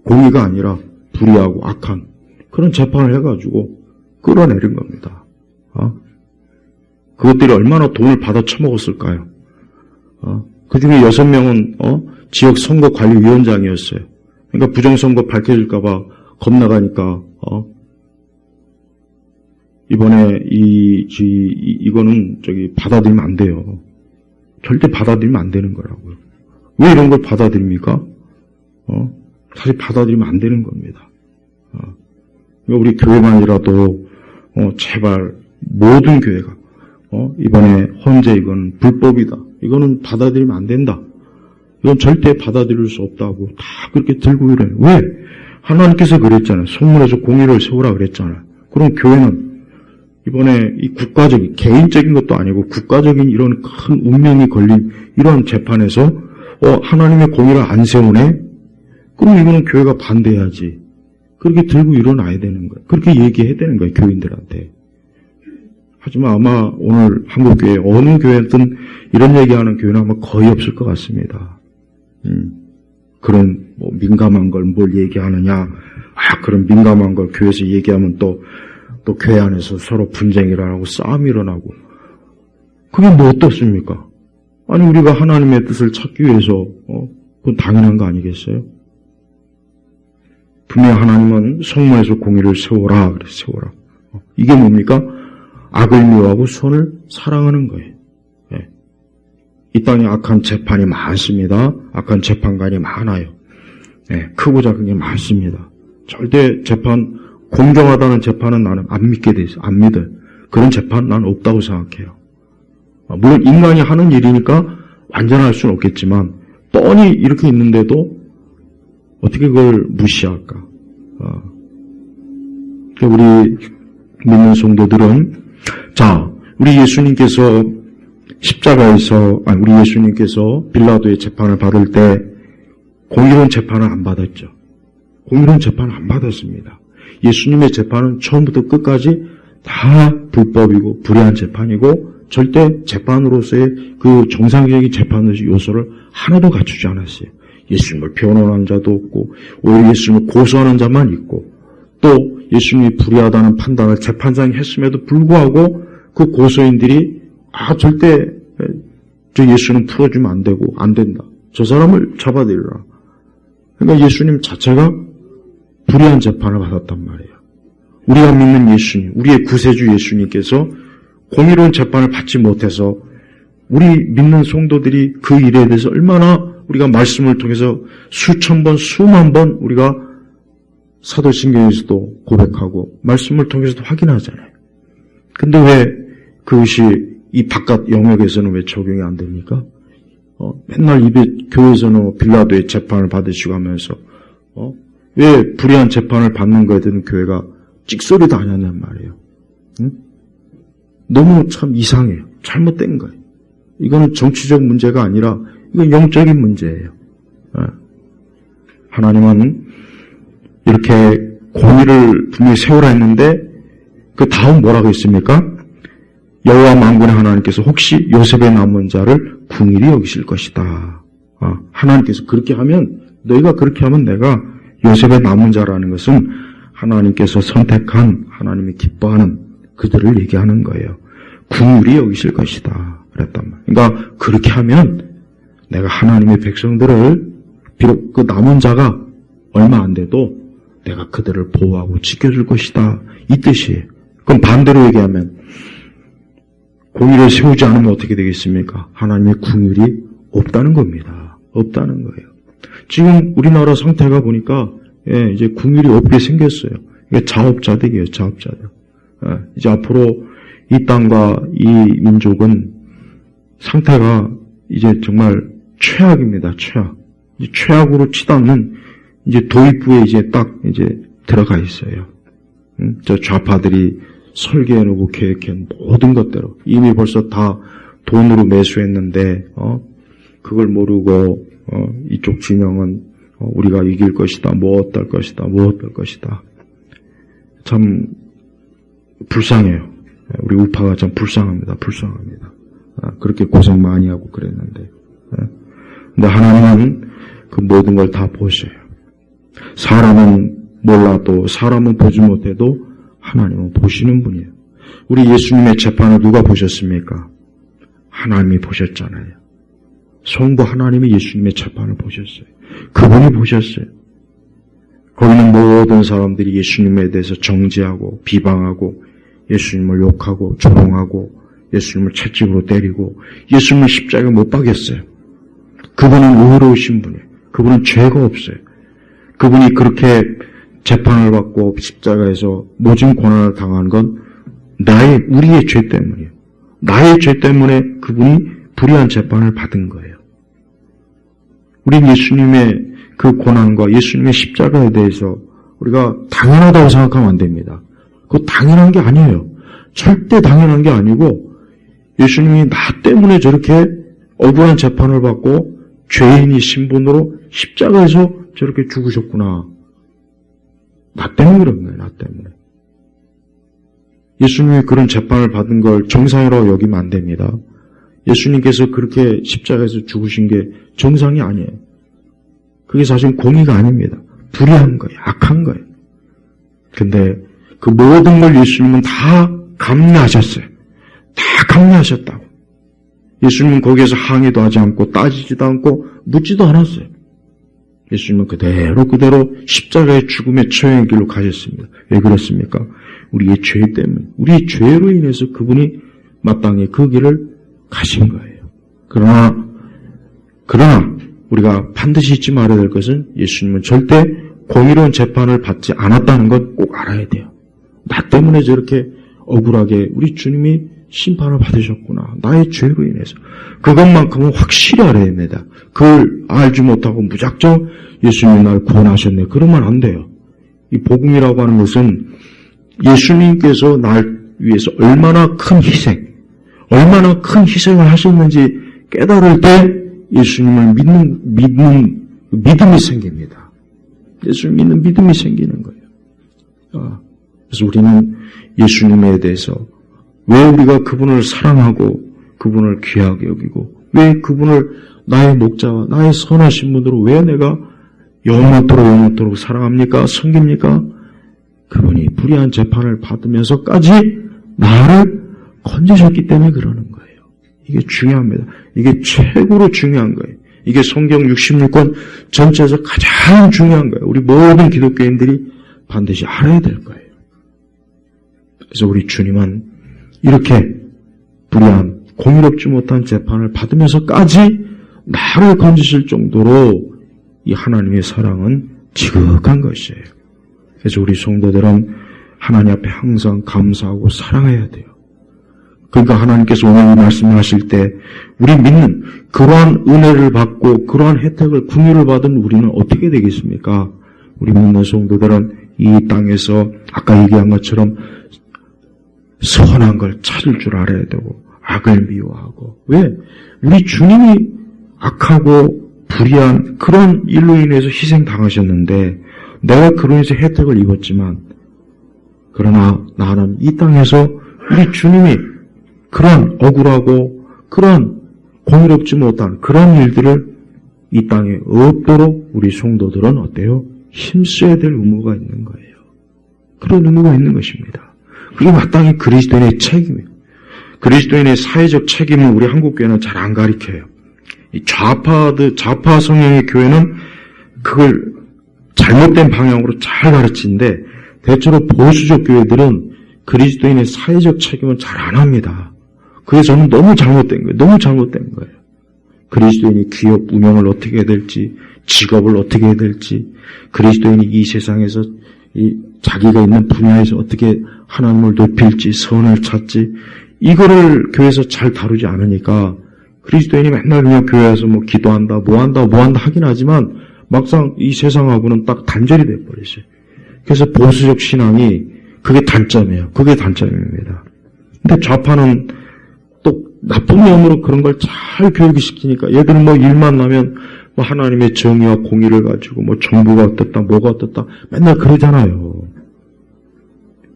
공의가 아니라 불의하고 악한 그런 재판을 해가지고 끌어내린 겁니다. 그것들이 얼마나 돈을 받아 처먹었을까요? 그 중에 6명은 지역 선거 관리위원장이었어요. 그러니까 부정선거 밝혀질까봐 겁나가니까 이번에 이거는 받아들이면 안 돼요. 절대 받아들이면 안 되는 거라고요. 왜 이런 걸 받아들입니까? 사실 받아들이면 안 되는 겁니다. 우리 교회만이라도 제발 모든 교회가 이번에 헌재 이건 불법이다. 이거는 받아들이면 안 된다. 이건 절대 받아들일 수 없다고 다 그렇게 들고 이래요. 왜? 하나님께서 그랬잖아요. 성문에서 공의를 세우라 그랬잖아요. 그럼 교회는 이번에 이 국가적인, 개인적인 것도 아니고 국가적인 이런 큰 운명이 걸린 이런 재판에서 하나님의 공의를 안 세우네? 그럼 이거는 교회가 반대해야지. 그렇게 들고 일어나야 되는 거예요. 그렇게 얘기해야 되는 거예요. 교인들한테. 하지만 아마 오늘 한국교회 어느 교회든 이런 얘기하는 교회는 아마 거의 없을 것 같습니다. 그런 민감한 걸 뭘 얘기하느냐. 그런 민감한 걸 교회에서 얘기하면 또 교회 안에서 서로 분쟁이 일어나고 싸움이 일어나고. 그게 뭐 어떻습니까? 아니 우리가 하나님의 뜻을 찾기 위해서 그건 당연한 거 아니겠어요? 분명 하나님은 성문에서 공의를 세워라 그래 세워라. 이게 뭡니까? 악을 미워하고 선을 사랑하는 거예요. 예. 이 땅에 악한 재판이 많습니다. 악한 재판관이 많아요. 예. 크고 작은 게 많습니다. 절대 재판 공정하다는 재판은 나는 안 믿게 돼 있어. 안 믿어요. 그런 재판 난 없다고 생각해요. 물론 인간이 하는 일이니까 완전할 수는 없겠지만 뻔히 이렇게 있는데도 어떻게 그걸 무시할까? 우리 믿는 성도들은, 자, 우리 예수님께서 우리 예수님께서 빌라도의 재판을 받을 때 공의로운 재판을 안 받았죠. 공의로운 재판을 안 받았습니다. 예수님의 재판은 처음부터 끝까지 다 불법이고 불의한 재판이고 절대 재판으로서의 그 정상적인 재판의 요소를 하나도 갖추지 않았어요. 예수님을 변호하는 자도 없고 오히려 예수님을 고소하는 자만 있고 또 예수님이 불의하다는 판단을 재판장이 했음에도 불구하고 그 고소인들이 절대 저 예수는 풀어주면 안 되고 안 된다. 저 사람을 잡아들여라. 그러니까 예수님 자체가 불의한 재판을 받았단 말이에요. 우리가 믿는 예수님, 우리의 구세주 예수님께서 공의로운 재판을 받지 못해서 우리 믿는 성도들이 그 일에 대해서 얼마나 우리가 말씀을 통해서 수천 번, 수만 번 우리가 사도신경에서도 고백하고 말씀을 통해서도 확인하잖아요. 근데 왜 그것이 이 바깥 영역에서는 왜 적용이 안 됩니까? 맨날 교회에서는 빌라도의 재판을 받으시고 하면서 왜 불의한 재판을 받는 거에 대한 교회가 찍소리도 안 하냔 말이에요. 응? 너무 참 이상해요. 잘못된 거예요. 이거는 정치적 문제가 아니라 이건 영적인 문제예요. 하나님은 이렇게 공의를 분명히 세우라 했는데 그 다음 뭐라고 했습니까? 여호와 만군의 하나님께서 혹시 요셉의 남은 자를 궁일이 여기실 것이다. 하나님께서 그렇게 하면 너희가 그렇게 하면 내가 요셉의 남은 자라는 것은 하나님께서 선택한 하나님이 기뻐하는 그들을 얘기하는 거예요. 궁일이 여기실 것이다. 그랬단 말이에요. 그러니까 그렇게 하면 내가 하나님의 백성들을 비록 그 남은 자가 얼마 안 돼도 내가 그들을 보호하고 지켜줄 것이다. 이 뜻이에요. 그럼 반대로 얘기하면 공의를 세우지 않으면 어떻게 되겠습니까? 하나님의 궁율이 없다는 겁니다. 없다는 거예요. 지금 우리나라 상태가 보니까 이제 궁율이 없게 생겼어요. 이게 자업자득이에요. 자업자득. 이제 앞으로 이 땅과 이 민족은 상태가 이제 정말 최악입니다. 최악. 이제 최악으로 치닫는 이제 도입부에 이제 딱 이제 들어가 있어요. 저 좌파들이 설계해놓고 계획한 모든 것대로 이미 벌써 다 돈으로 매수했는데 그걸 모르고 이쪽 진영은 우리가 이길 것이다, 뭐 어떨 것이다, 뭐 어떨 것이다. 참 불쌍해요. 우리 우파가 참 불쌍합니다. 불쌍합니다. 그렇게 고생 많이 하고 그랬는데. 근데 하나님은 그 모든 걸 다 보셔요. 사람은 몰라도 사람은 보지 못해도 하나님은 보시는 분이에요. 우리 예수님의 재판을 누가 보셨습니까? 하나님이 보셨잖아요. 성부 하나님이 예수님의 재판을 보셨어요. 그분이 보셨어요. 거기는 모든 사람들이 예수님에 대해서 정죄하고 비방하고 예수님을 욕하고 조롱하고 예수님을 채찍으로 때리고 예수님을 십자가에 못 박였어요. 그분은 의로우신 분이에요. 그분은 죄가 없어요. 그분이 그렇게 재판을 받고 십자가에서 모진 고난을 당한 건 우리의 죄 때문이에요. 나의 죄 때문에 그분이 불의한 재판을 받은 거예요. 우리 예수님의 그 고난과 예수님의 십자가에 대해서 우리가 당연하다고 생각하면 안 됩니다. 그거 당연한 게 아니에요. 절대 당연한 게 아니고 예수님이 나 때문에 저렇게 억울한 재판을 받고 죄인이 신분으로 십자가에서 저렇게 죽으셨구나. 나 때문에 그런 거예요. 나 때문에. 예수님이 그런 재판을 받은 걸 정상이라고 여기면 안 됩니다. 예수님께서 그렇게 십자가에서 죽으신 게 정상이 아니에요. 그게 사실 공의가 아닙니다. 불의한 거예요. 악한 거예요. 근데 그 모든 걸 예수님은 다 감내하셨어요. 다 감내하셨다고. 예수님은 거기에서 항의도 하지 않고 따지지도 않고 묻지도 않았어요. 예수님은 그대로 십자가의 죽음의 처형의 길로 가셨습니다. 왜 그렇습니까? 우리의 죄 때문에, 우리의 죄로 인해서 그분이 마땅히 그 길을 가신 거예요. 그러나 우리가 반드시 잊지 말아야 될 것은 예수님은 절대 공의로운 재판을 받지 않았다는 것 꼭 알아야 돼요. 나 때문에 저렇게 억울하게 우리 주님이 심판을 받으셨구나. 나의 죄로 인해서. 그것만큼은 확실히 알아야 됩니다. 그걸 알지 못하고 무작정 예수님이 날 구원하셨네. 그러면 안 돼요. 이 복음이라고 하는 것은 예수님께서 날 위해서 얼마나 큰 희생을 하셨는지 깨달을 때 예수님을 믿는 믿음이 생깁니다. 예수를 믿는 믿음이 생기는 거예요. 그래서 우리는 예수님에 대해서 왜 우리가 그분을 사랑하고 그분을 귀하게 여기고 왜 그분을 나의 목자와 나의 선하신 분으로 왜 내가 영원토록 사랑합니까? 섬깁니까? 그분이 불의한 재판을 받으면서까지 나를 건지셨기 때문에 그러는 거예요. 이게 중요합니다. 이게 최고로 중요한 거예요. 이게 성경 66권 전체에서 가장 중요한 거예요. 우리 모든 기독교인들이 반드시 알아야 될 거예요. 그래서 우리 주님은 이렇게 불의한 공의롭지 못한 재판을 받으면서까지 나를 건지실 정도로 이 하나님의 사랑은 지극한 것이에요. 그래서 우리 성도들은 하나님 앞에 항상 감사하고 사랑해야 돼요. 그러니까 하나님께서 오늘 이 말씀을 하실 때 우리 믿는 그러한 은혜를 받고 그러한 혜택을 긍휼을 받은 우리는 어떻게 되겠습니까? 우리 믿는 성도들은 이 땅에서 아까 얘기한 것처럼 선한 걸 찾을 줄 알아야 되고 악을 미워하고 왜? 우리 주님이 악하고 불의한 그런 일로 인해서 희생당하셨는데 내가 그로 인해서 혜택을 입었지만 그러나 나는 이 땅에서 우리 주님이 그런 억울하고 그런 공의롭지 못한 그런 일들을 이 땅에 없도록 우리 성도들은 어때요? 힘써야 될 의무가 있는 거예요. 그런 의무가 있는 것입니다. 그게 마땅히 그리스도인의 책임이에요. 그리스도인의 사회적 책임을 우리 한국교회는 잘 안 가르쳐요. 이 좌파 성향의 교회는 그걸 잘못된 방향으로 잘 가르치는데 대체로 보수적 교회들은 그리스도인의 사회적 책임은 잘 안 합니다. 그게 저는 너무 잘못된 거예요. 너무 잘못된 거예요. 그리스도인이 기업 운영을 어떻게 해야 될지, 직업을 어떻게 해야 될지, 그리스도인이 이 세상에서 자기가 있는 분야에서 어떻게 하나님을 높일지, 선을 찾지, 이거를 교회에서 잘 다루지 않으니까 그리스도인이 맨날 그냥 교회에서 뭐 기도한다, 뭐 한다 하긴 하지만 막상 이 세상하고는 딱 단절이 돼버렸어요. 그래서 보수적 신앙이 그게 단점이에요. 그게 단점입니다. 근데 좌파는 또 나쁜 면으로 그런 걸 잘 교육시키니까 얘들은 뭐 일만 나면 뭐 하나님의 정의와 공의를 가지고 뭐 정부가 어떻다, 뭐가 어떻다 맨날 그러잖아요.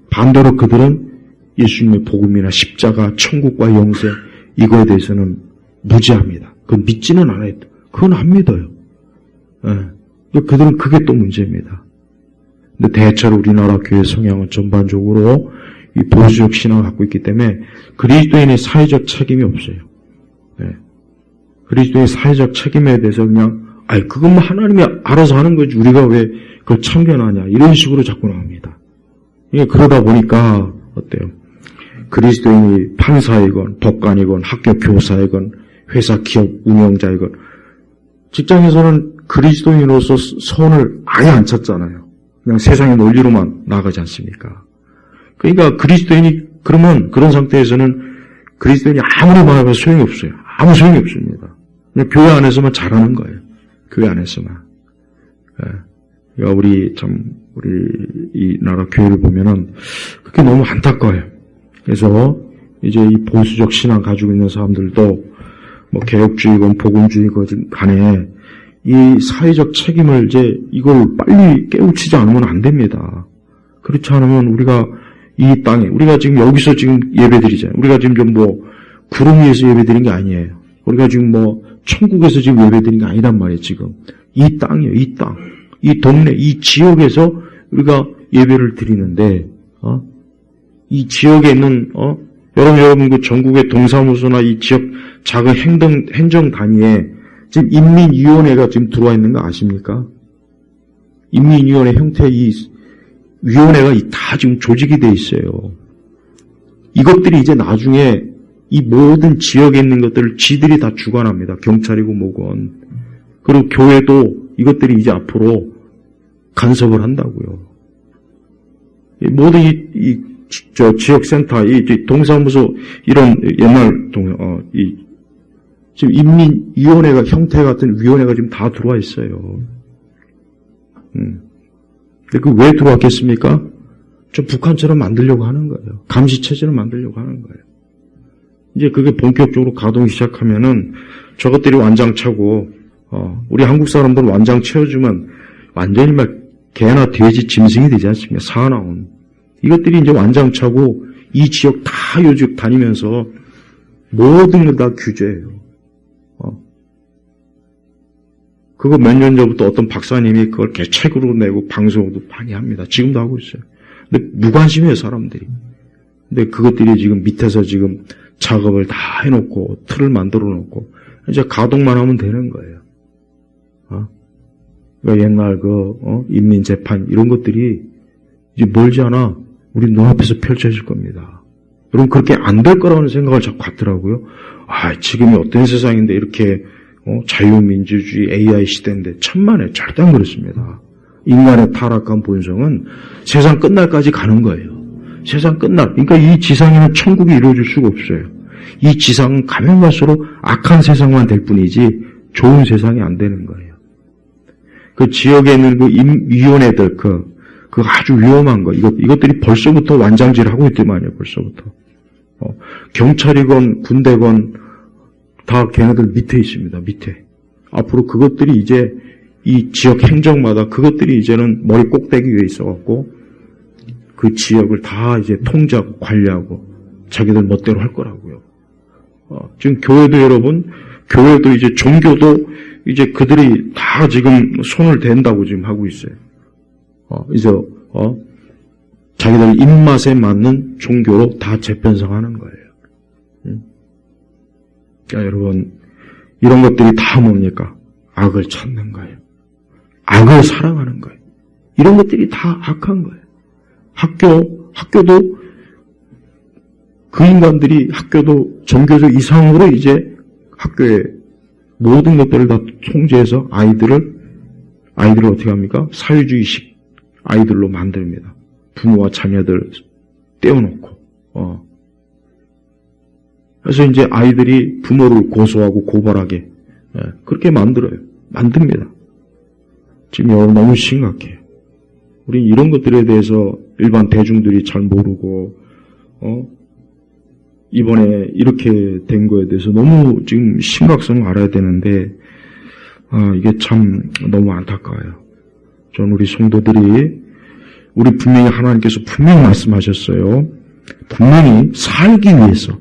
반대로 그들은 예수님의 복음이나 십자가, 천국과 영생 이거에 대해서는 무지합니다. 그건 믿지는 않아요. 그건 안 믿어요. 예. 그들은 그게 또 문제입니다. 근데 대체로 우리나라 교회 성향은 전반적으로 이 보수적 신앙을 갖고 있기 때문에 그리스도인의 사회적 책임이 없어요. 예. 그리스도의 사회적 책임에 대해서 그냥 그건 뭐 하나님이 알아서 하는 거지 우리가 왜 그걸 참견하냐 이런 식으로 자꾸 나옵니다. 이게 그러다 보니까 어때요? 그리스도인이 판사이건 법관이건 학교 교사이건 회사 기업 운영자이건 직장에서는 그리스도인으로서 선을 아예 안 찾잖아요. 그냥 세상의 논리로만 나가지 않습니까? 그러니까 그리스도인이 그러면 그런 상태에서는 그리스도인이 아무리 말해도 소용이 없어요. 아무 소용이 없습니다. 그냥 교회 안에서만 잘하는 거예요. 교회 안에서만. 예. 우리 이 나라 교회를 보면은 그게 너무 안타까워요. 그래서 이제 이 보수적 신앙 가지고 있는 사람들도 뭐 개혁주의건 복음주의건 간에 이 사회적 책임을 이제 이걸 빨리 깨우치지 않으면 안 됩니다. 그렇지 않으면 우리가 이 땅에 우리가 지금 여기서 지금 예배드리잖아요. 우리가 지금 좀 뭐 구름 위에서 예배드린 게 아니에요. 우리가 지금 뭐 천국에서 지금 예배드린 게 아니란 말이에요. 지금 이 땅이에요. 이 땅, 이 동네, 이 지역에서 우리가 예배를 드리는데 이 지역에 있는 여러분 그 전국의 동사무소나 이 지역 작은 행정 단위에 지금 인민위원회가 지금 들어와 있는 거 아십니까? 인민위원회 형태의 이 위원회가 다 지금 조직이 돼 있어요. 이것들이 이제 나중에 이 모든 지역에 있는 것들을 지들이 다 주관합니다. 경찰이고 뭐건. 그리고 교회도 이것들이 이제 앞으로 간섭을 한다고요. 모든 지역센터, 동사무소, 이런 옛날 지금 인민위원회가 형태 같은 위원회가 지금 다 들어와 있어요. 근데 그 왜 들어왔겠습니까? 좀 북한처럼 만들려고 하는 거예요. 감시체제를 만들려고 하는 거예요. 이제 그게 본격적으로 가동이 시작하면은 저것들이 완장차고, 우리 한국 사람들 완장 채워주면 완전히 막 개나 돼지 짐승이 되지 않습니까? 사나운. 이것들이 이제 완장차고 이 지역 다 요즘 다니면서 모든 걸 다 규제해요. 그거 몇 년 전부터 어떤 박사님이 그걸 개책으로 내고 방송도 많이 합니다. 지금도 하고 있어요. 근데 무관심해요, 사람들이. 근데 그것들이 지금 밑에서 지금 작업을 다 해놓고 틀을 만들어 놓고 이제 가동만 하면 되는 거예요. 그러니까 옛날 인민재판 이런 것들이 이제 멀지 않아 우리 눈앞에서 펼쳐질 겁니다. 여러분 그렇게 안 될 거라는 생각을 자꾸 갖더라고요. 지금이 어떤 세상인데 이렇게 자유민주주의 AI 시대인데 천만에 절대 안 그렇습니다. 인간의 타락한 본성은 세상 끝날까지 가는 거예요. 세상 끝날. 그러니까 이 지상에는 천국이 이루어질 수가 없어요. 이 지상은 가면 갈수록 악한 세상만 될 뿐이지 좋은 세상이 안 되는 거예요. 그 지역에 있는 그 위원회들 그 아주 위험한 거 이것들이 벌써부터 완장질을 하고 있더만요. 벌써부터. 경찰이건 군대건 다 걔네들 밑에 있습니다. 밑에. 앞으로 그것들이 이제 이 지역 행정마다 그것들이 이제는 머리 꼭대기 위에 있어갖고 그 지역을 다 이제 통제하고 관리하고 자기들 멋대로 할 거라고요. 지금 교회도 여러분, 교회도 이제 종교도 이제 그들이 다 지금 손을 댄다고 지금 하고 있어요. 이제 자기들 입맛에 맞는 종교로 다 재편성하는 거예요. 그러니까 여러분 이런 것들이 다 뭡니까? 악을 찾는 거예요. 악을 사랑하는 거예요. 이런 것들이 다 악한 거예요. 학교도 그 인간들이 학교도 종교적 이상으로 이제 학교에 모든 것들을 다 통제해서 아이들을 어떻게 합니까? 사회주의식 아이들로 만듭니다. 부모와 자녀들 떼어놓고. 그래서 이제 아이들이 부모를 고소하고 고발하게 그렇게 만듭니다. 지금 여러분 너무 심각해요. 우리 이런 것들에 대해서 일반 대중들이 잘 모르고 이번에 이렇게 된 거에 대해서 너무 지금 심각성을 알아야 되는데 이게 참 너무 안타까워요. 저는 우리 성도들이 우리 분명히 하나님께서 분명히 말씀하셨어요. 분명히 살기 위해서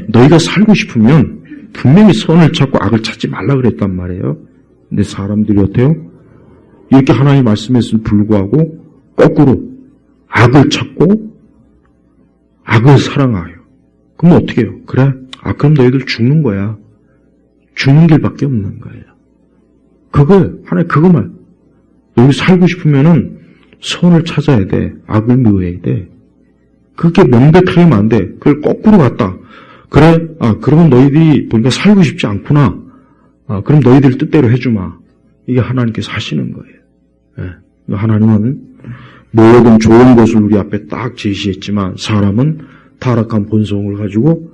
너희가 살고 싶으면 분명히 선을 찾고 악을 찾지 말라 그랬단 말이에요. 근데 사람들이 어때요? 이렇게 하나님 말씀했음에도 불구하고 거꾸로 악을 찾고 악을 사랑하여. 그럼 어떻게 해요? 그래? 그럼 너희들 죽는 거야. 죽는 길밖에 없는 거예요. 하나님 그거만. 너희 살고 싶으면은 선을 찾아야 돼. 악을 미워해야 돼. 그게 명백하면 안 돼. 그걸 거꾸로 갔다. 그래? 그러면 너희들이 보니까 살고 싶지 않구나. 그럼 너희들 뜻대로 해주마. 이게 하나님께서 하시는 거예요. 하나님은 모든 좋은 것을 우리 앞에 딱 제시했지만 사람은 타락한 본성을 가지고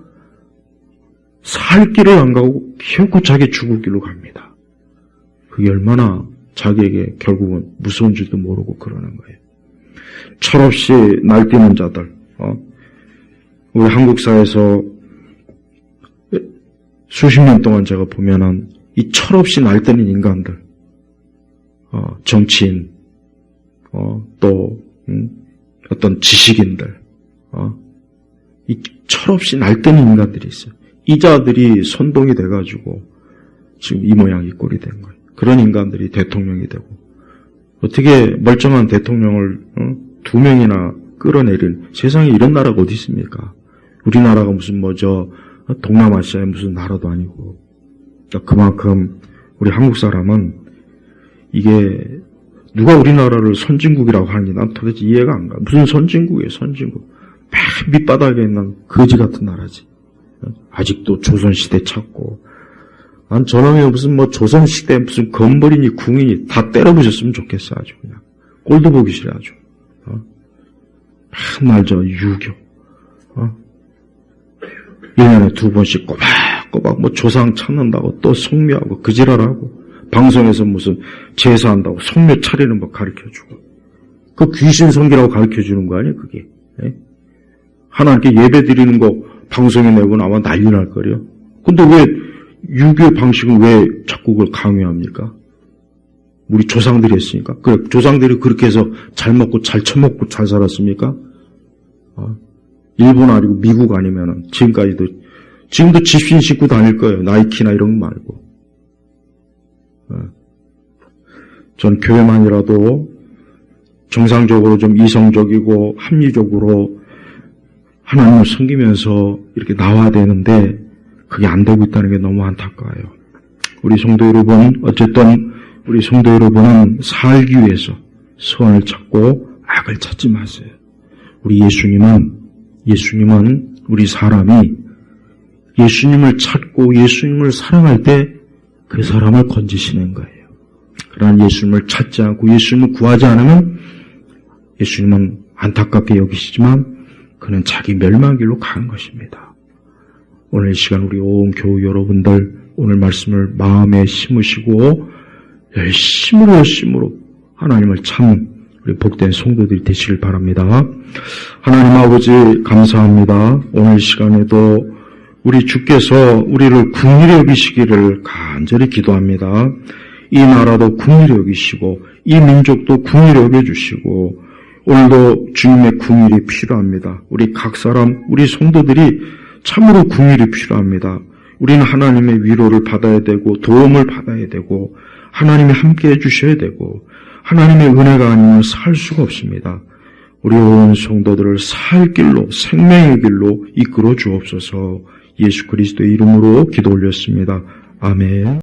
살 길을 안 가고 결코 자기 죽을 길로 갑니다. 그게 얼마나 자기에게 결국은 무서운 줄도 모르고 그러는 거예요. 철없이 날뛰는 자들. 우리 한국 사회에서 수십 년 동안 제가 보면은 이 철없이 날뛰는 인간들, 정치인, 또 어떤 지식인들, 이 철없이 날뛰는 인간들이 있어요. 이 자들이 선동이 돼가지고 지금 이 모양 이 꼴이 된 거예요. 그런 인간들이 대통령이 되고 어떻게 멀쩡한 대통령을 2명이나 끌어내린 세상에 이런 나라가 어디 있습니까? 우리나라가 무슨 동남아시아의 무슨 나라도 아니고 그만큼 우리 한국 사람은 이게 누가 우리나라를 선진국이라고 하는지 난 도대체 이해가 안 가. 무슨 선진국이에요, 선진국. 맨 밑바닥에 있는 거지 같은 나라지. 아직도 조선시대 찾고. 난 저놈이 무슨 조선시대 무슨 건벌이니 궁이니 다 때려부셨으면 좋겠어, 아주 그냥. 꼴도 보기 싫어, 아주. 맨날 유교. 1년에 2번씩 꼬박꼬박 조상 찾는다고 또 속미하고 그지랄하고 방송에서 무슨 제사한다고 성묘 차리는 법 가르쳐주고. 그 귀신 섬기라고 가르쳐주는 거 아니에요, 그게. 예? 하나님께 예배 드리는 거 방송에 내고 나와 난리 날 거래요. 근데 왜 유교 방식은 왜 자꾸 그걸 강요합니까? 우리 조상들이 했으니까. 그래, 조상들이 그렇게 해서 잘 먹고 잘 처먹고 잘 살았습니까? 일본 아니고 미국 아니면은 지금도 집신 신고 다닐 거예요. 나이키나 이런 거 말고. 전 교회만이라도 정상적으로 좀 이성적이고 합리적으로 하나님을 섬기면서 이렇게 나와야 되는데 그게 안 되고 있다는 게 너무 안타까워요. 우리 성도 여러분, 어쨌든 우리 성도 여러분은 살기 위해서 선을 찾고 악을 찾지 마세요. 우리 예수님은 우리 사람이 예수님을 찾고 예수님을 사랑할 때 그 사람을 건지시는 거예요. 그러나 예수님을 찾지 않고 예수님을 구하지 않으면 예수님은 안타깝게 여기시지만 그는 자기 멸망의 길로 가는 것입니다. 오늘 이 시간 우리 온 교우 여러분들 오늘 말씀을 마음에 심으시고 열심으로 하나님을 찾는 우리 복된 성도들이 되시길 바랍니다. 하나님 아버지 감사합니다. 오늘 시간에도 우리 주께서 우리를 긍휼히 여기시기를 간절히 기도합니다. 이 나라도 긍휼히 여기시고 이 민족도 긍휼히 여겨주시고 오늘도 주님의 긍휼이 필요합니다. 우리 각 사람, 우리 성도들이 참으로 긍휼이 필요합니다. 우리는 하나님의 위로를 받아야 되고 도움을 받아야 되고 하나님이 함께해 주셔야 되고 하나님의 은혜가 아니면 살 수가 없습니다. 우리 온 성도들을 살 길로 생명의 길로 이끌어 주옵소서. 예수 그리스도의 이름으로 기도 올렸습니다. 아멘.